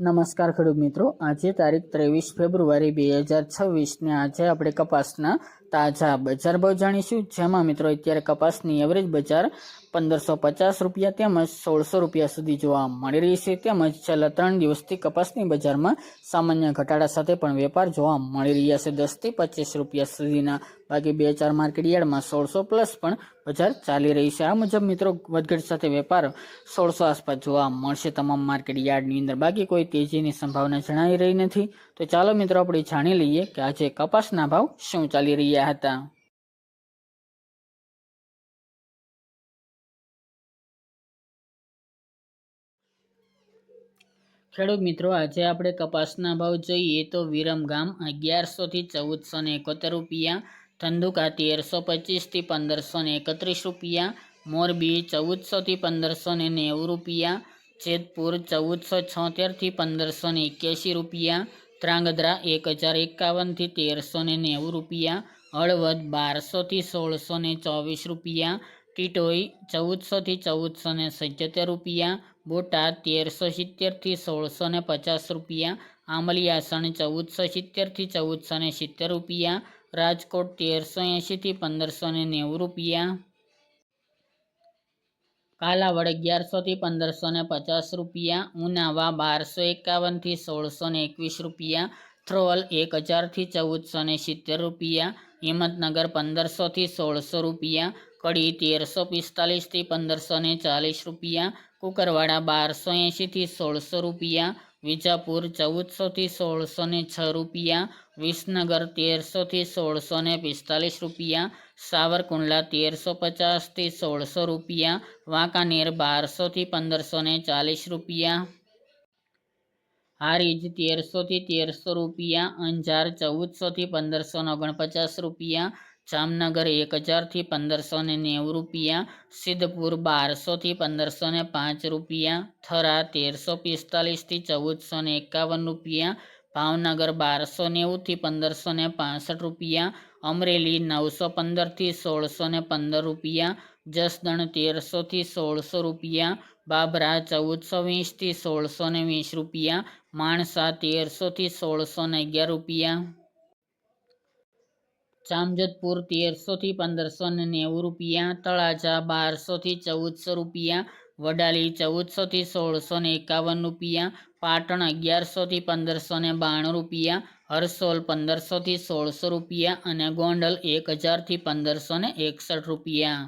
નમસ્કાર ખેડૂત મિત્રો, આજે તારીખ 23 ફેબ્રુઆરી 2026 ને આજે આપણે કપાસના તાજા બજાર ભાવ જાણીશું, જેમાં મિત્રો અત્યારે કપાસની એવરેજ બજાર 1550 રૂપિયા તેમજ 1600 રૂપિયા સુધી જોવા મળી રહી છે। તેમજ છેલ્લા 3 દિવસથી કપાસની બજારમાં સામાન્ય ઘટાડા સાથે પણ વેપાર જોવા મળી રહ્યા છે। 10 થી 25 રૂપિયા સુધીના બાકી 2-4 માર્કેટ યાર્ડમાં 1600 પ્લસ પણ બજાર ચાલી રહી છે। આ મુજબ મિત્રો વધઘટ સાથે વેપાર 1600 આસપાસ જોવા મળશે તમામ માર્કેટ યાર્ડની અંદર। બાકી કોઈ તેજીની સંભાવના જણાઈ રહી નથી। તો ચાલો મિત્રો આપણે જાણી લઈએ કે આજે કપાસના ભાવ શું ચાલી રહ્યા હતા। ખેડૂત મિત્રો, આજે આપણે કપાસના ભાવ જોઈએ તો વિરમગામ 1100 થી 1471 રૂપિયા, ધંધુકા 1325 થી 1531 રૂપિયા, મોરબી 1400 થી 1590 રૂપિયા, જેતપુર 1476 થી 1581 રૂપિયા, ધ્રાંગધ્રા 1051 થી 1390 રૂપિયા, હળવદ 1200 થી 1624 રૂપિયા, ટીટોઈ 1400 થી 1477 રૂપિયા, બોટાદ 1370 થી 1650 રૂપિયા, આમલિયાસણ 1470 થી 1470 રૂપિયા, રાજકોટ 1380 થી 1590 રૂપિયા, કાલાવડ 1100 થી 1550 રૂપિયા, ઉનાવા 1251 થી 1621 રૂપિયા, થ્રોલ 1000 થી 1470 રૂપિયા, હિંમતનગર 1500 થી 1600 રૂપિયા, કડી 1345 થી 1540 રૂપિયા, કુકરવાડા 1280 થી 1600 રૂપિયા, વિજાપુર 1400 થી 1606 રૂપિયા, વિસનગર 1300 થી 1645 રૂપિયા, સાવરકુંડલા 1350 થી 1600 રૂપિયા, વાંકાનેર 1200 થી 1540 રૂપિયા, હારીજ 1300 થી 1300 રૂપિયા, અંજાર 1400 થી 1549 રૂપિયા, જામનગર 1000 થી 1590 રૂપિયા, સિદ્ધપુર 1200 થી 1505 રૂપિયા, થરા 1345 થી 1451 રૂપિયા, ભાવનગર 1290 થી 1565 રૂપિયા, અમરેલી 915 થી 1615 રૂપિયા, જસદણ 1300 થી 1600 રૂપિયા, બાબરા 1420 થી 1620 રૂપિયા, માણસા 1300 થી 1611 રૂપિયા, જામજોધપુર 1300 થી 1590 રૂપિયા, તળાજા 1200 થી 1400 રૂપિયા, વડાલી 1400 થી 1651 રૂપિયા, પાટણ 1100 થી 1592 રૂપિયા, હરસોલ 1500 થી 1600 રૂપિયા અને ગોંડલ 1000 થી 1561 રૂપિયા।